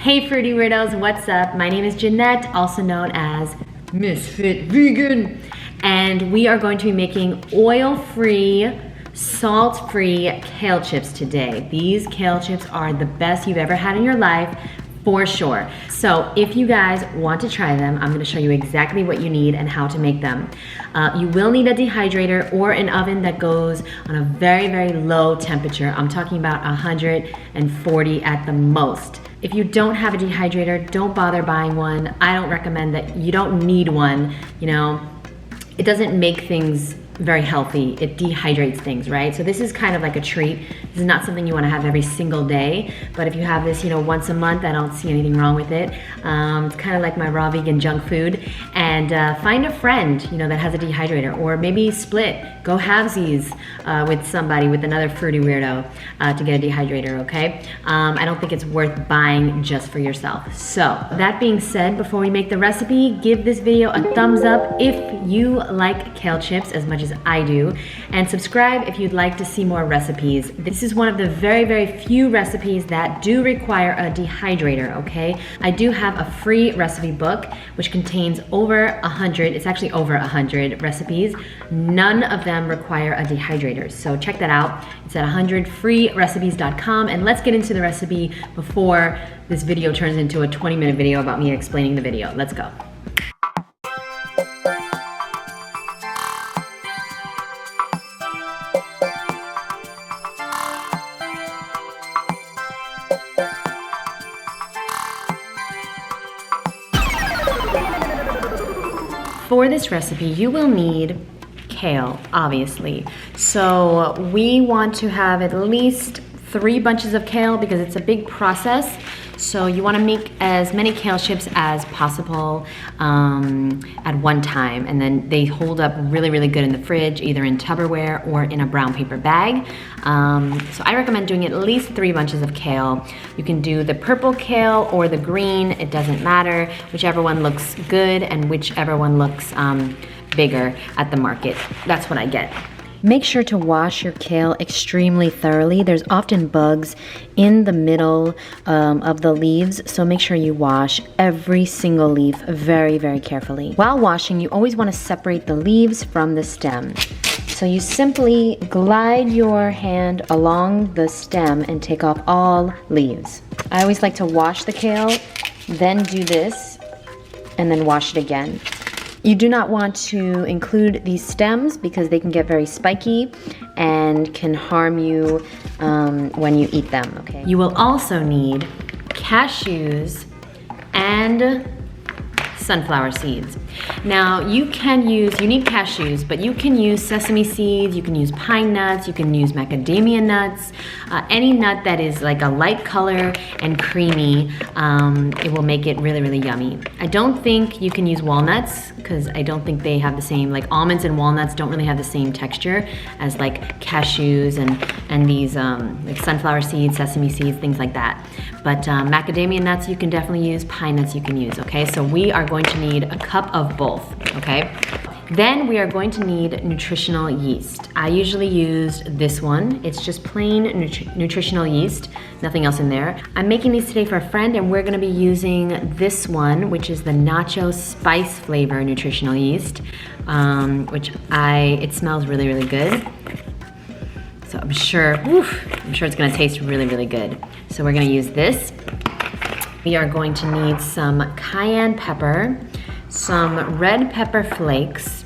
Hey Fruity Weirdos, what's up? My name is Jeanette, also known as Ms.FitVegan, and we are going to be making oil-free, salt-free kale chips today. These kale chips are the best you've ever had in your life, for sure. So if you guys want to try them, I'm gonna show you exactly what you need and how to make them. You will need a dehydrator or an oven that goes on a very, very low temperature. I'm talking about 140 at the most. If you don't have a dehydrator, don't bother buying one. I don't recommend that. You don't need one, you know. It doesn't make things very healthy. It dehydrates things, right? So this is kind of like a treat. This is not something you want to have every single day, but if you have this, you know, once a month, I don't see anything wrong with it. It's kind of like my raw vegan junk food. And find a friend, you know, that has a dehydrator, or maybe split. Go halvesies with somebody, with another fruity weirdo to get a dehydrator, okay? I don't think it's worth buying just for yourself. So that being said, before we make the recipe, give this video a thumbs up if you like kale chips as much as I do, and subscribe if you'd like to see more recipes. This is one of the very, very few recipes that do require a dehydrator, okay? I do have a free recipe book which contains over 100, it's actually over 100 recipes. None of them require a dehydrator, so check that out. It's at 100freerecipes.com, and let's get into the recipe before this video turns into a 20-minute video about me explaining the video. Let's go. For this recipe, you will need kale, obviously. So we want to have at least 3 bunches of kale because it's a big process. So you want to make as many kale chips as possible at one time, and then they hold up really, really good in the fridge, either in Tupperware or in a brown paper bag. So I recommend doing at least 3 bunches of kale. You can do the purple kale or the green, it doesn't matter, whichever one looks good and whichever one looks bigger at the market. That's what I get. Make sure to wash your kale extremely thoroughly. There's often bugs in the middle of the leaves, so make sure you wash every single leaf very, very carefully. While washing, you always want to separate the leaves from the stem. So you simply glide your hand along the stem and take off all leaves. I always like to wash the kale, then do this, and then wash it again. You do not want to include these stems because they can get very spiky and can harm you when you eat them, okay? You will also need cashews and sunflower seeds. Now you need cashews, but you can use sesame seeds, you can use pine nuts, you can use macadamia nuts, any nut that is like a light color and creamy. It will make it really, really yummy. I don't think you can use walnuts because I don't think they have the same, like almonds and walnuts don't really have the same texture as like cashews and these like sunflower seeds, sesame seeds, things like that. But macadamia nuts you can definitely use, pine nuts you can use, okay? So we are going to need a cup of both, okay? Then we are going to need nutritional yeast. I usually use this one. It's just plain nutritional yeast, nothing else in there. I'm making these today for a friend, and we're gonna be using this one, which is the nacho spice flavor nutritional yeast, it smells really, really good. So I'm sure it's gonna taste really, really good. So we're gonna use this. We are going to need some cayenne pepper, some red pepper flakes,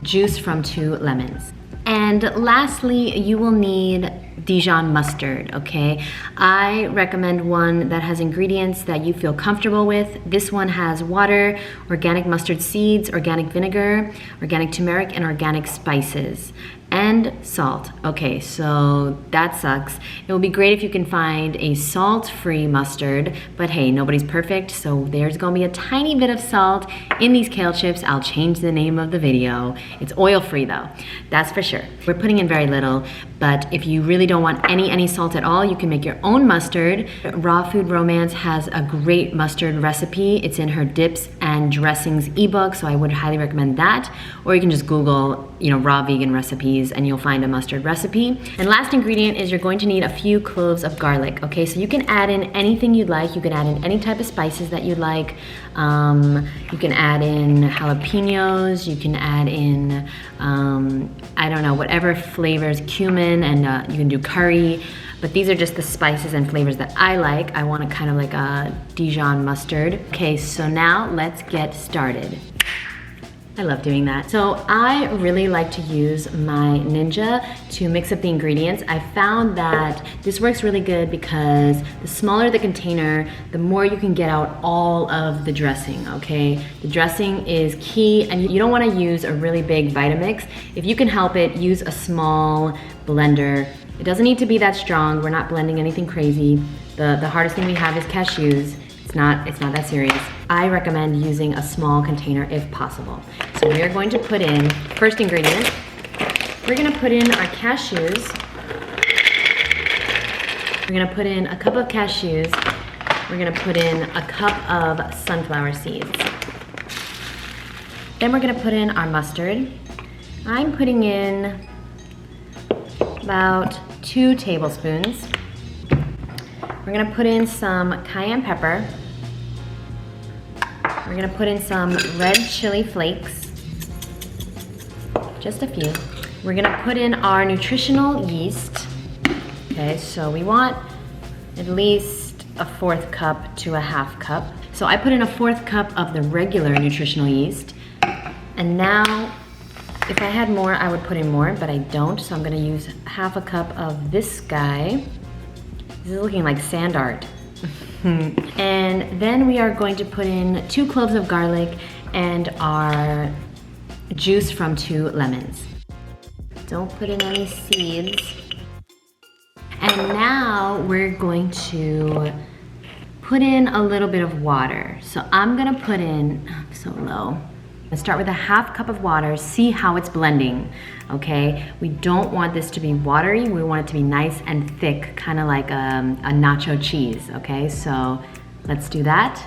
juice from 2 lemons. And lastly, you will need Dijon mustard, okay? I recommend one that has ingredients that you feel comfortable with. This one has water, organic mustard seeds, organic vinegar, organic turmeric, and organic spices. And salt. Okay, so that sucks. It would be great if you can find a salt-free mustard, but hey, nobody's perfect, so there's gonna be a tiny bit of salt in these kale chips. I'll change the name of the video. It's oil-free though, that's for sure. We're putting in very little, but if you really don't want any salt at all, you can make your own mustard. Raw Food Romance has a great mustard recipe. It's in her dips and dressings ebook, so I would highly recommend that. Or you can just Google, you know, raw vegan recipes recipes and you'll find a mustard recipe. And last ingredient is you're going to need a few cloves of garlic, okay? So you can add in anything you'd like. You can add in any type of spices that you'd like. You can add in jalapenos, you can add in, I don't know, whatever flavors, cumin, and you can do curry. But these are just the spices and flavors that I like. I want a kind of like a Dijon mustard. Okay, so now let's get started. I love doing that. So I really like to use my Ninja to mix up the ingredients. I found that this works really good because the smaller the container, the more you can get out all of the dressing, okay? The dressing is key, and you don't wanna use a really big Vitamix. If you can help it, use a small blender. It doesn't need to be that strong. We're not blending anything crazy. The hardest thing we have is cashews. It's not that serious. I recommend using a small container if possible. So we are going to put in, first ingredient, we're gonna put in our cashews. We're gonna put in a cup of cashews. We're gonna put in a cup of sunflower seeds. Then we're gonna put in our mustard. I'm putting in about 2 tablespoons. We're gonna put in some cayenne pepper. We're gonna put in some red chili flakes, just a few. We're gonna put in our nutritional yeast. Okay, so we want at least a 1/4 cup to a 1/2 cup. So I put in a 1/4 cup of the regular nutritional yeast. And now, if I had more, I would put in more, but I don't, so I'm gonna use 1/2 cup of this guy. This is looking like sand art. And then we are going to put in 2 cloves of garlic and our juice from 2 lemons. Don't put in any seeds. And now we're going to put in a little bit of water. So I'm gonna put in, I'm so low. Let's start with a 1/2 cup of water, see how it's blending, okay? We don't want this to be watery, we want it to be nice and thick, kind of like a nacho cheese, okay? So let's do that.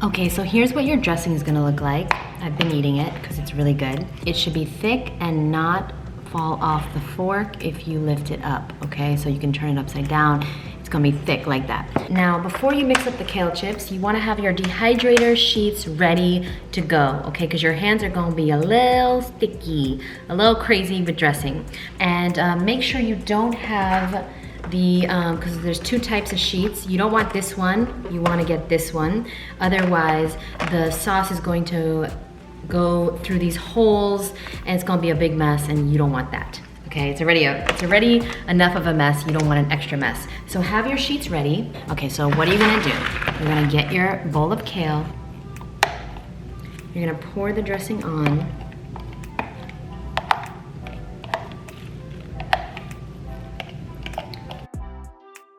Okay, so here's what your dressing is gonna look like. I've been eating it because it's really good. It should be thick and not fall off the fork if you lift it up, okay? So you can turn it upside down. It's gonna be thick like that. Now, before you mix up the kale chips, you wanna have your dehydrator sheets ready to go, okay? Because your hands are gonna be a little sticky, a little crazy with dressing. And make sure you don't have the, because there's 2 types of sheets. You don't want this one, you wanna get this one. Otherwise, the sauce is going to go through these holes and it's gonna be a big mess, and you don't want that. Okay, it's already enough of a mess. You don't want an extra mess. So have your sheets ready. Okay, so what are you gonna do? You're gonna get your bowl of kale. You're gonna pour the dressing on.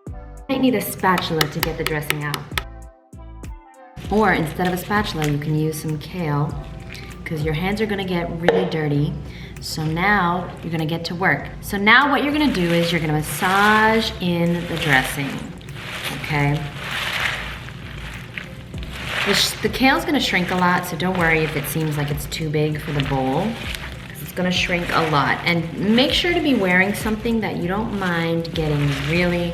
You might need a spatula to get the dressing out. Or instead of a spatula, you can use some kale, because your hands are gonna get really dirty. So now you're gonna get to work. So now what you're gonna do is you're gonna massage in the dressing, okay? The kale's gonna shrink a lot, so don't worry if it seems like it's too big for the bowl, because it's gonna shrink a lot. And make sure to be wearing something that you don't mind getting really,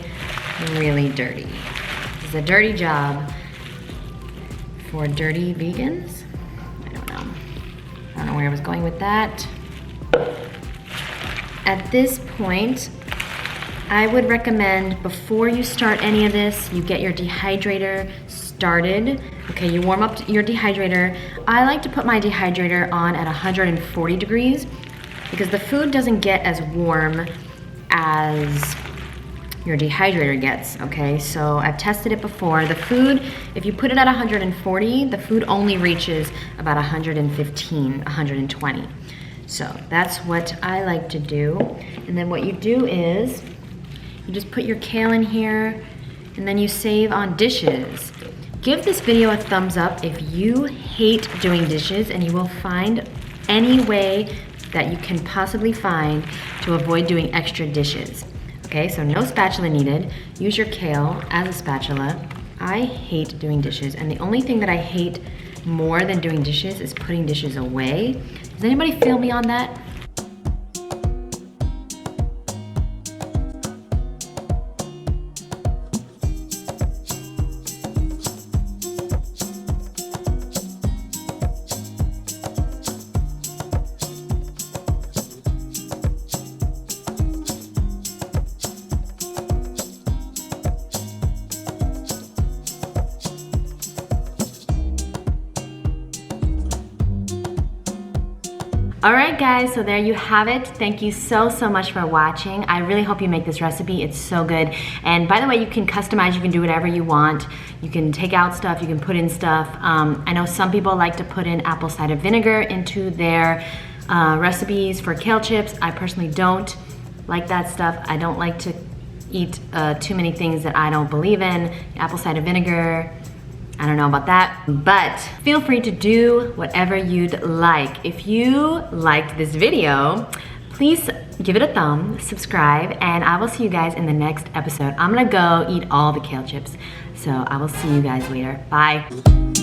really dirty. It's a dirty job for dirty vegans. I don't know where I was going with that. At this point, I would recommend before you start any of this, you get your dehydrator started. Okay, you warm up your dehydrator. I like to put my dehydrator on at 140 degrees because the food doesn't get as warm as your dehydrator gets, okay? So I've tested it before. The food, if you put it at 140, the food only reaches about 115, 120. So that's what I like to do. And then what you do is you just put your kale in here and then you save on dishes. Give this video a thumbs up if you hate doing dishes, and you will find any way that you can possibly find to avoid doing extra dishes. Okay, so no spatula needed. Use your kale as a spatula. I hate doing dishes, and the only thing that I hate more than doing dishes is putting dishes away. Does anybody feel me on that? Alright guys, so there you have it. Thank you so much for watching. I really hope you make this recipe. It's so good. And by the way, you can customize, you can do whatever you want. You can take out stuff, you can put in stuff. I know some people like to put in apple cider vinegar into their recipes for kale chips. I personally don't like that stuff. I don't like to eat too many things that I don't believe in. Apple cider vinegar, I don't know about that, but feel free to do whatever you'd like. If you liked this video, please give it a thumb, subscribe, and I will see you guys in the next episode. I'm gonna go eat all the kale chips, so I will see you guys later. Bye.